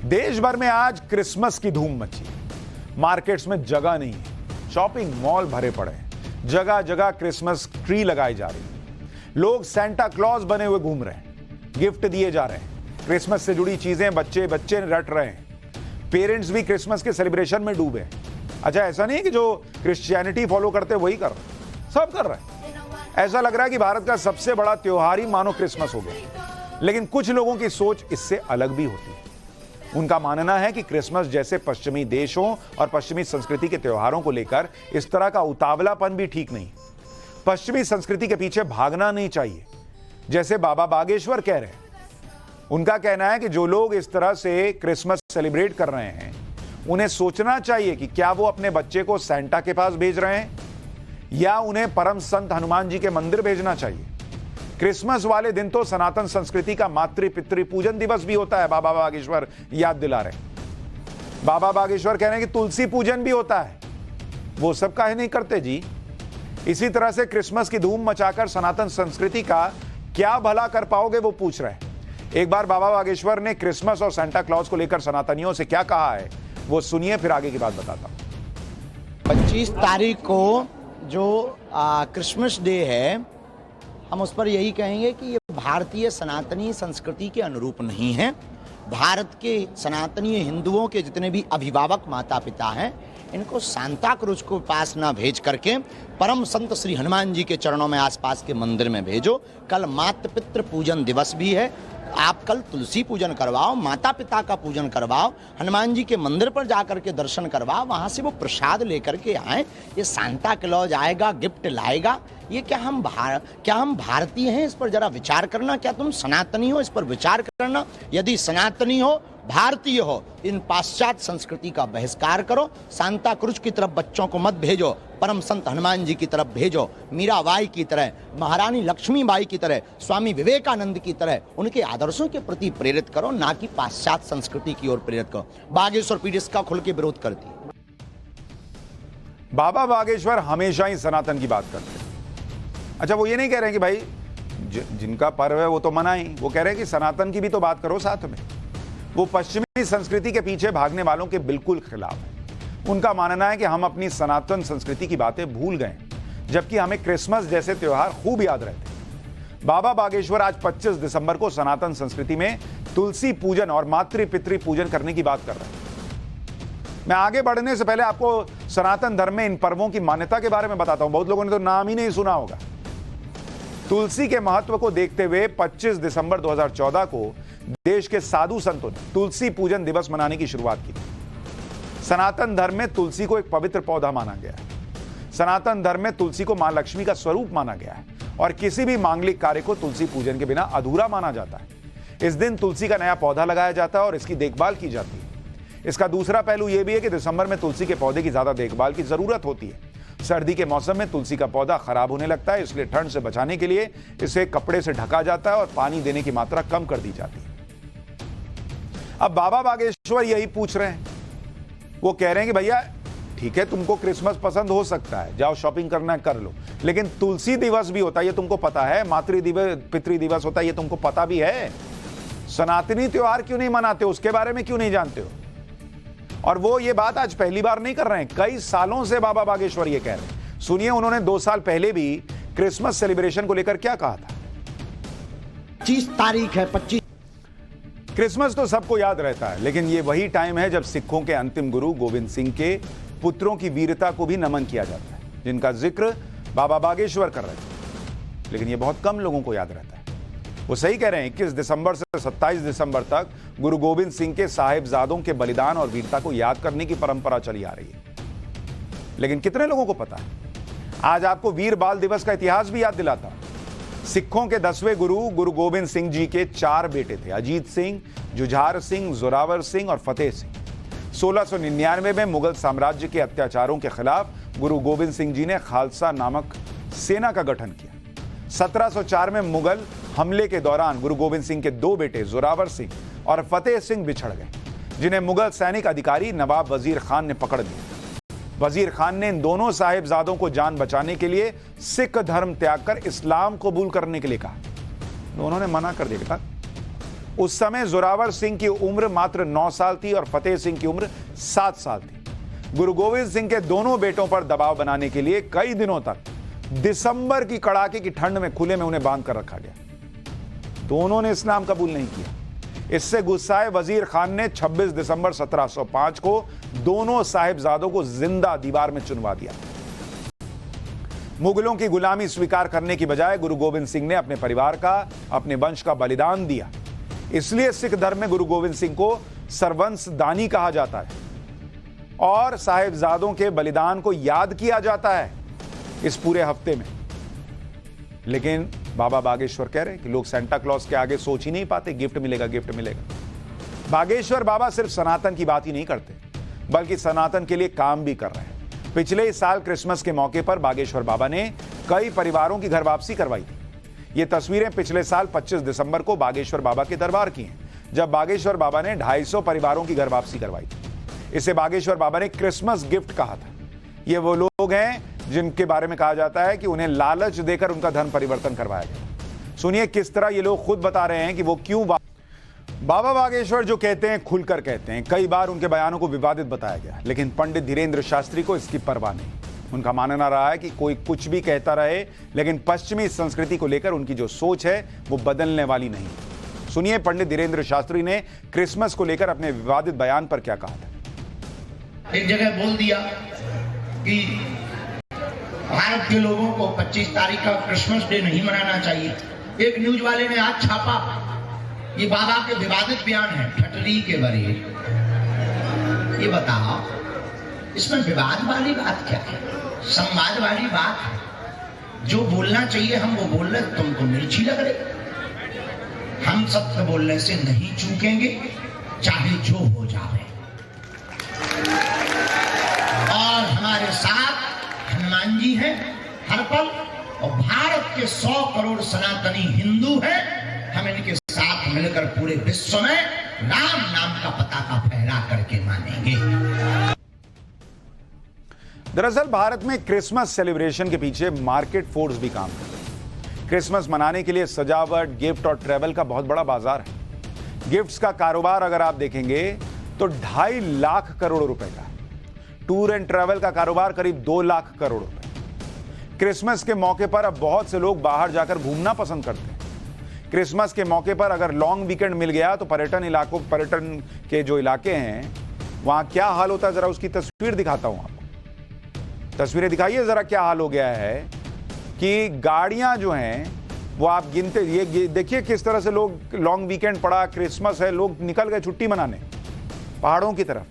देश भर में आज क्रिसमस की धूम मची। मार्केट्स में जगह नहीं है, शॉपिंग मॉल भरे पड़े हैं, जगह जगह क्रिसमस ट्री लगाई जा रही है, लोग सेंटा क्लॉज बने हुए घूम रहे हैं, गिफ्ट दिए जा रहे हैं, क्रिसमस से जुड़ी चीजें बच्चे बच्चे रट रहे हैं, पेरेंट्स भी क्रिसमस के सेलिब्रेशन में डूबे हैं। अच्छा, ऐसा नहीं कि जो क्रिश्चियनिटी फॉलो करते वही कर रहे, सब कर रहे हैं। ऐसा लग रहा है कि भारत का सबसे बड़ा त्योहार ही मानो क्रिसमस हो गया। लेकिन कुछ लोगों की सोच इससे अलग भी होती है। उनका मानना है कि क्रिसमस जैसे पश्चिमी देशों और पश्चिमी संस्कृति के त्योहारों को लेकर इस तरह का उतावलापन भी ठीक नहीं। पश्चिमी संस्कृति के पीछे भागना नहीं चाहिए, जैसे बाबा बागेश्वर कह रहे हैं। उनका कहना है कि जो लोग इस तरह से क्रिसमस सेलिब्रेट कर रहे हैं, उन्हें सोचना चाहिए कि क्या वो अपने बच्चे को सेंटा के पास भेज रहे हैं या उन्हें परम संत हनुमान जी के मंदिर भेजना चाहिए। क्रिसमस वाले दिन तो सनातन संस्कृति का मातृ पितृ पूजन दिवस भी होता है, बाबा बागेश्वर याद दिला रहे। बाबा बागेश्वर कह रहे हैं कि तुलसी पूजन भी होता है, वो सब काहे नहीं करते जी। इसी तरह से क्रिसमस की धूम मचाकर सनातन संस्कृति का क्या भला कर पाओगे, वो पूछ रहे हैं। एक बार बाबा बागेश्वर ने क्रिसमस और सेंटा क्लॉज को लेकर सनातनियों से क्या कहा है, वो सुनिए, फिर आगे की बात बताता हूं। 25 तारीख को जो क्रिसमस डे है, हम उस पर यही कहेंगे कि ये भारतीय सनातनी संस्कृति के अनुरूप नहीं है। भारत के सनातनी हिंदुओं के जितने भी अभिभावक माता पिता हैं, इनको सांता क्रूज को पास ना भेज करके परम संत श्री हनुमान जी के चरणों में आसपास के मंदिर में भेजो। कल मातृ पितृ पूजन दिवस भी है, आप कल तुलसी पूजन करवाओ, माता पिता का पूजन करवाओ, हनुमान जी के मंदिर पर जाकर के दर्शन करवाओ, वहां से वो प्रसाद लेकर के आए। ये सांता क्लॉज आएगा, गिफ्ट लाएगा, ये क्या हम भारतीय हैं? इस पर जरा विचार करना। क्या तुम सनातनी हो? इस पर विचार करना। यदि सनातनी हो, भारतीय हो, इन पाश्चात्य संस्कृति का बहिष्कार करो। सांता क्रूज की तरफ बच्चों को मत भेजो, परम संत हनुमान जी की तरफ भेजो। मीराबाई की तरह, महारानी लक्ष्मीबाई की तरह, स्वामी विवेकानंद की तरह उनके आदर्शों के प्रति प्रेरित करो, ना कि पाश्चात्य संस्कृति की ओर प्रेरित करो। बागेश्वर पीढ़ी इसका खुल के विरोध करती है। बाबा बागेश्वर हमेशा ही सनातन की बात करते हैं। अच्छा, वो ये नहीं कह रहे हैं कि भाई जिनका पर्व है वो तो मनाएं, वो कह रहे हैं कि सनातन की भी तो बात करो साथ में। वो पश्चिमी संस्कृति के पीछे भागने वालों के बिल्कुल खिलाफ है। उनका मानना है कि हम अपनी सनातन संस्कृति की बातें भूल गए, जबकि हमें क्रिसमस जैसे त्योहार खूब याद रहते हैं। बाबा बागेश्वर आज 25 दिसंबर को सनातन संस्कृति में तुलसी पूजन और मातृ पितृ पूजन करने की बात कर रहे हैं। मैं आगे बढ़ने से पहले आपको सनातन धर्म में इन पर्वों की मान्यता के बारे में बताता हूं। बहुत लोगों ने तो नाम ही नहीं सुना होगा। तुलसी के महत्व को देखते हुए 25 दिसंबर 2014 को देश के साधु संतों ने तुलसी पूजन दिवस मनाने की शुरुआत की। सनातन धर्म में तुलसी को एक पवित्र पौधा माना गया है। सनातन धर्म में तुलसी को मां लक्ष्मी का स्वरूप माना गया है और किसी भी मांगलिक कार्य को तुलसी पूजन के बिना अधूरा माना जाता है। इस दिन तुलसी का नया पौधा लगाया जाता है और इसकी देखभाल की जाती है। इसका दूसरा पहलू यह भी है कि दिसंबर में तुलसी के पौधे की ज्यादा देखभाल की जरूरत होती है। सर्दी के मौसम में तुलसी का पौधा खराब होने लगता है, इसलिए ठंड से बचाने के लिए इसे कपड़े से ढका जाता है और पानी देने की मात्रा कम कर दी जाती है। अब बाबा बागेश्वर यही पूछ रहे हैं। वो कह रहे हैं कि भैया ठीक है, तुमको क्रिसमस पसंद हो सकता है, जाओ शॉपिंग करना है कर लो, लेकिन तुलसी दिवस भी होता है, ये तुमको पता है। मातृ दिवस पितृ दिवस होता है, ये तुमको पता भी है। सनातनी त्योहार क्यों नहीं मनाते हो, उसके बारे में क्यों नहीं जानते हो? और वो ये बात आज पहली बार नहीं कर रहे हैं, कई सालों से बाबा बागेश्वर ये कह रहे हैं। सुनिए, उन्होंने 2 साल पहले भी क्रिसमस सेलिब्रेशन को लेकर क्या कहा था। 25 तारीख है, 25। क्रिसमस तो सबको याद रहता है, लेकिन ये वही टाइम है जब सिखों के अंतिम गुरु गोविंद सिंह के पुत्रों की वीरता को भी नमन किया जाता है, जिनका जिक्र बाबा बागेश्वर कर रहे थे। लेकिन ये बहुत कम लोगों को याद रहता है। वो सही कह रहे हैं। 21 दिसंबर से 27 दिसंबर तक गुरु गोविंद सिंह के साहिबजादों के बलिदान और वीरता को याद करने की परंपरा चली आ रही है। लेकिन कितने लोगों को पता है? आज आपको वीर बाल दिवस का इतिहास भी याद दिलाता हूं। सिखों के 10वें गुरु गुरु गोविंद सिंह जी के 4 बेटे थे, अजीत सिंह, जुझार सिंह, जोरावर सिंह और फतेह सिंह। 1699 में मुगल साम्राज्य के अत्याचारों के खिलाफ गुरु गोविंद सिंह जी ने खालसा नामक सेना का गठन किया। 1704 में मुगल हमले के दौरान गुरु गोविंद सिंह के 2 बेटे जोरावर सिंह और फतेह सिंह बिछड़ गए, जिन्हें मुगल सैनिक अधिकारी नवाब वजीर खान ने पकड़ लिया। वजीर खान ने इन दोनों साहिबजादों को जान बचाने के लिए सिख धर्म त्याग कर इस्लाम कबूल करने के लिए कहा। उन्होंने मना कर दिया। उस समय जोरावर सिंह की उम्र मात्र 9 साल थी और फतेह सिंह की उम्र 7 साल थी। गुरु गोविंद सिंह के दोनों बेटों पर दबाव बनाने के लिए कई दिनों तक दिसंबर की कड़ाके की ठंड में खुले में उन्हें बांध कर रखा गया। दोनों ने इस्लाम कबूल नहीं किया। इससे गुस्साए वजीर खान ने 26 दिसंबर 1705 को दोनों साहिबजादों को जिंदा दीवार में चुनवा दिया। मुगलों की गुलामी स्वीकार करने की बजाय गुरु गोविंद सिंह ने अपने परिवार का, अपने वंश का बलिदान दिया। इसलिए सिख धर्म में गुरु गोविंद सिंह को सर्वंसदानी कहा जाता है और साहिबजादों के बलिदान को याद किया जाता है इस पूरे हफ्ते में। लेकिन बाबा बागेश्वर कह रहे हैं कि लोग सेंटा क्लॉज के आगे सोच ही नहीं पाते, गिफ्ट मिलेगा गिफ्ट मिलेगा। बागेश्वर बाबा सिर्फ सनातन की बात ही नहीं करते बल्कि सनातन के लिए काम भी कर रहे हैं। पिछले ही साल क्रिसमस के मौके पर बागेश्वर बाबा ने कई परिवारों की घर वापसी करवाई थी। ये तस्वीरें पिछले साल 25 दिसंबर को बागेश्वर बाबा के दरबार की हैं, जब बागेश्वर बाबा ने 250 परिवारों की घर वापसी करवाई थी। इसे बागेश्वर बाबा ने क्रिसमस गिफ्ट कहा था। ये वो लोग हैं जिनके बारे में कहा जाता है कि उन्हें लालच देकर उनका धर्म परिवर्तन करवाया गया। सुनिए किस तरह ये लोग खुद बता रहे हैं कि वो क्यों बाबा बागेश्वर जो कहते हैं खुलकर कहते हैं। कई बार उनके बयानों को विवादित बताया गया, लेकिन पंडित धीरेन्द्र शास्त्री को इसकी परवाह नहीं। उनका मानना रहा है कि कोई कुछ भी कहता रहे, लेकिन पश्चिमी संस्कृति को लेकर उनकी जो सोच है वो बदलने वाली नहीं। सुनिए पंडित धीरेन्द्र शास्त्री ने क्रिसमस को लेकर अपने विवादित बयान पर क्या कहा था। एक जगह बोल दिया कि भारत के लोगों को 25 तारीख का क्रिसमस डे नहीं मनाना चाहिए। एक न्यूज वाले ने आज छापा, ये बाबा के विवादित बयान है, ठटरी के बरे। ये बताओ इसमें विवाद वाली बात क्या है, संवाद वाली बात है। जो बोलना चाहिए हम वो बोल रहे, तुमको मिर्ची लग रही। हम सत्य बोलने से नहीं चूकेंगे, चाहे जो हो जाए। और हमारे साथ हनुमान जी हैं हर पल, और भारत के 100 करोड़ सनातनी हिंदू हैं। हम इनके साथ मिलकर पूरे विश्व में राम नाम का पताका फहरा करके मानेंगे। दरअसल भारत में क्रिसमस सेलिब्रेशन के पीछे मार्केट फोर्स भी काम करते हैं। क्रिसमस मनाने के लिए सजावट, गिफ्ट और ट्रैवल का बहुत बड़ा बाजार है। गिफ्ट्स का कारोबार अगर आप देखेंगे तो 2.5 लाख करोड़ रुपए का है। टूर एंड ट्रैवल का कारोबार करीब 2 लाख करोड़ रुपए। क्रिसमस के मौके पर अब बहुत से लोग बाहर जाकर घूमना पसंद करते हैं। क्रिसमस के मौके पर अगर लॉन्ग वीकेंड मिल गया तो पर्यटन के जो इलाके हैं वहां क्या हाल होता है, जरा उसकी तस्वीर दिखाता हूं आपको। तस्वीरें दिखाइए जरा, क्या हाल हो गया है कि गाड़ियां जो हैं वो आप गिनते, ये देखिए किस तरह से लोग, लॉन्ग वीकेंड पड़ा, क्रिसमस है, लोग निकल गए छुट्टी मनाने पहाड़ों की तरफ।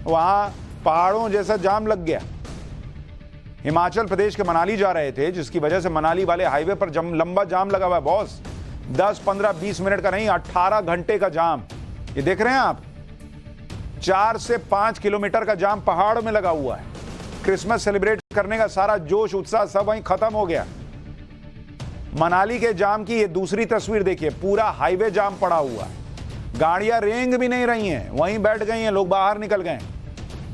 वहां पहाड़ों जैसा जाम लग गया। हिमाचल प्रदेश के मनाली जा रहे थे, जिसकी वजह से मनाली वाले हाईवे पर लंबा जाम लगा हुआ है बॉस। 10, 15, 20 मिनट का नहीं, 18 घंटे का जाम। ये देख रहे हैं आप, 4 से 5 किलोमीटर का जाम पहाड़ में लगा हुआ है। क्रिसमस सेलिब्रेट करने का सारा जोश उत्साह सब वहीं खत्म हो गया। मनाली के जाम की ये दूसरी तस्वीर देखिए, पूरा हाईवे जाम पड़ा हुआ है। गाड़ियां रेंग भी नहीं रही हैं, वहीं बैठ गई हैं, लोग बाहर निकल गए।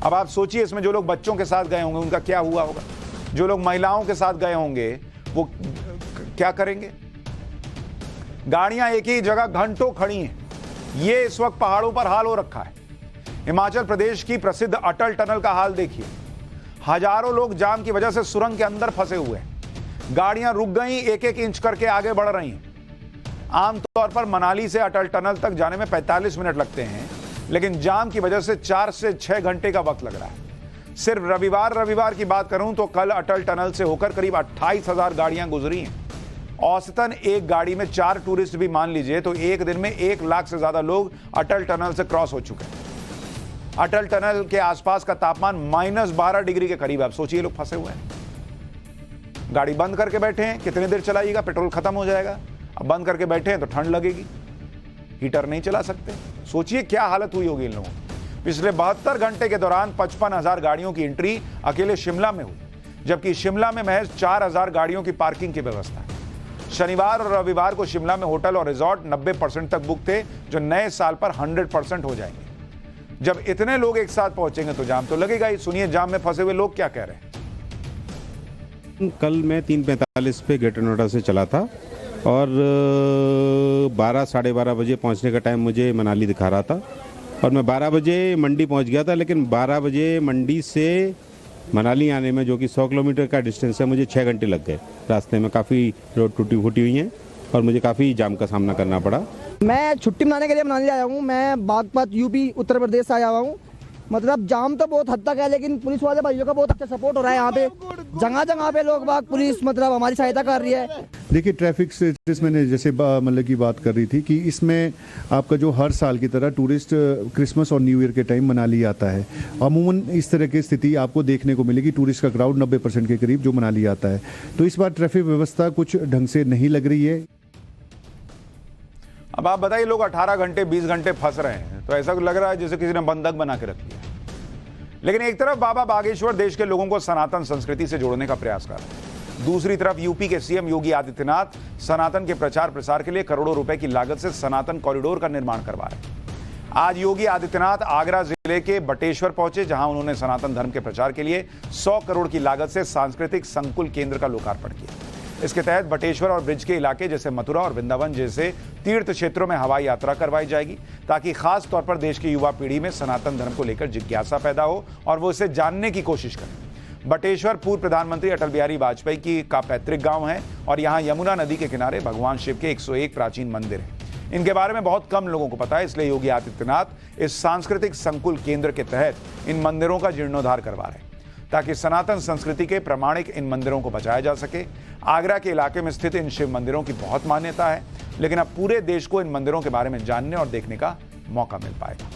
अब आप सोचिए इसमें जो लोग बच्चों के साथ गए होंगे उनका क्या हुआ होगा, जो लोग महिलाओं के साथ गए होंगे वो क्या करेंगे। गाड़ियां एक ही जगह घंटों खड़ी हैं। ये इस वक्त पहाड़ों पर हाल हो रखा है। हिमाचल प्रदेश की प्रसिद्ध अटल टनल का हाल देखिए। हजारों लोग जाम की वजह से सुरंग के अंदर फंसे हुए हैं। गाड़ियां रुक गई, एक एक इंच करके आगे बढ़ रही हैं। आमतौर पर मनाली से अटल टनल तक जाने में 45 मिनट लगते हैं, लेकिन जाम की वजह से 4 से 6 घंटे का वक्त लग रहा है। सिर्फ रविवार की बात करूं तो कल अटल टनल से होकर करीब 28,000 गाड़ियां गुजरी हैं। औसतन एक गाड़ी में 4 टूरिस्ट भी मान लीजिए तो एक दिन में 1 लाख से ज्यादा लोग अटल टनल से क्रॉस हो चुके हैं। अटल टनल के आसपास का तापमान -12 डिग्री के करीब। आप सोचिए लोग फंसे हुए हैं, गाड़ी बंद करके बैठे हैं। कितनी देर चलाइएगा, पेट्रोल खत्म हो जाएगा। अब बंद करके बैठे हैं तो ठंड लगेगी, हीटर नहीं चला सकते। सोचिए क्या हालत हुई होगी इन लोगों की। पिछले 72 घंटे के दौरान 55,000 गाड़ियों की एंट्री अकेले शिमला में हुई, जबकि शिमला में महज 4,000 गाड़ियों की पार्किंग की व्यवस्था है। शनिवार और रविवार को शिमला में होटल और रिजॉर्ट 90% तक बुक थे, जो नए साल पर 100% हो जाएंगे। जब इतने लोग एक साथ पहुंचेंगे तो जाम तो लगेगा ही। सुनिए जाम में फंसे हुए लोग क्या कह रहे हैं। कल मैं 3:45 पे ग्रेटर नोएडा से चला था और 12 साढ़े 12 बजे पहुंचने का टाइम मुझे मनाली दिखा रहा था और मैं 12 बजे मंडी पहुंच गया था, लेकिन 12 बजे मंडी से मनाली आने में, जो कि 100 किलोमीटर का डिस्टेंस है, मुझे 6 घंटे लग गए। रास्ते में काफ़ी रोड टूटी फूटी हुई हैं और मुझे काफ़ी जाम का सामना करना पड़ा। मैं छुट्टी मनाने के लिए मनाली आया हूँ। मैं बागपत यूपी उत्तर प्रदेश से आया हुआ हूँ। मतलब जाम तो बहुत हद तक है, लेकिन पुलिस वाले भाइयों का बहुत अच्छा सपोर्ट हो रहा है। यहाँ पे जगह जगह पे लोग बाग पुलिस मतलब हमारी सहायता कर रही है। देखिए, ट्रैफिक स्टेटस मैंने जैसे मतलब की बात कर रही थी कि इसमें आपका जो हर साल की तरह टूरिस्ट क्रिसमस और न्यू ईयर के टाइम मनाली आता है। अमूमन इस तरह की स्थिति आपको देखने को मिलेगी। टूरिस्ट का क्राउड 90% के करीब जो मनाली आता है। तो इस बार ट्रैफिक व्यवस्था कुछ ढंग से नहीं लग रही है। अब आप बताइए, लोग 18 घंटे 20 घंटे फंस रहे हैं, तो ऐसा लग रहा है जैसे किसी ने बंधक बना के रख लिया। लेकिन एक तरफ बाबा बागेश्वर देश के लोगों को सनातन संस्कृति से जोड़ने का प्रयास कर रहे हैं, दूसरी तरफ यूपी के सीएम योगी आदित्यनाथ सनातन के प्रचार प्रसार के लिए करोड़ों रुपए की लागत से सनातन कॉरिडोर का निर्माण करवा रहे हैं। आज योगी आदित्यनाथ आगरा जिले के बटेश्वर पहुंचे, जहां उन्होंने सनातन धर्म के प्रचार के लिए 100 करोड़ की लागत से सांस्कृतिक संकुल केंद्र का लोकार्पण किया। इसके तहत बटेश्वर और ब्रिज के इलाके जैसे मथुरा और वृंदावन जैसे तीर्थ क्षेत्रों में हवाई यात्रा करवाई जाएगी, ताकि खास तौर पर देश की युवा पीढ़ी में सनातन धर्म को लेकर जिज्ञासा पैदा हो और वो इसे जानने की कोशिश करें। बटेश्वर पूर्व प्रधानमंत्री अटल बिहारी वाजपेयी का पैतृक गांव है और यहाँ यमुना नदी के किनारे भगवान शिव के 101 प्राचीन मंदिर हैं। इनके बारे में बहुत कम लोगों को पता है, इसलिए योगी आदित्यनाथ इस सांस्कृतिक संकुल केंद्र के तहत इन मंदिरों का जीर्णोद्धार करवा रहे हैं, ताकि सनातन संस्कृति के प्रामाणिक इन मंदिरों को बचाया जा सके। आगरा के इलाके में स्थित इन शिव मंदिरों की बहुत मान्यता है, लेकिन अब पूरे देश को इन मंदिरों के बारे में जानने और देखने का मौका मिल पाएगा।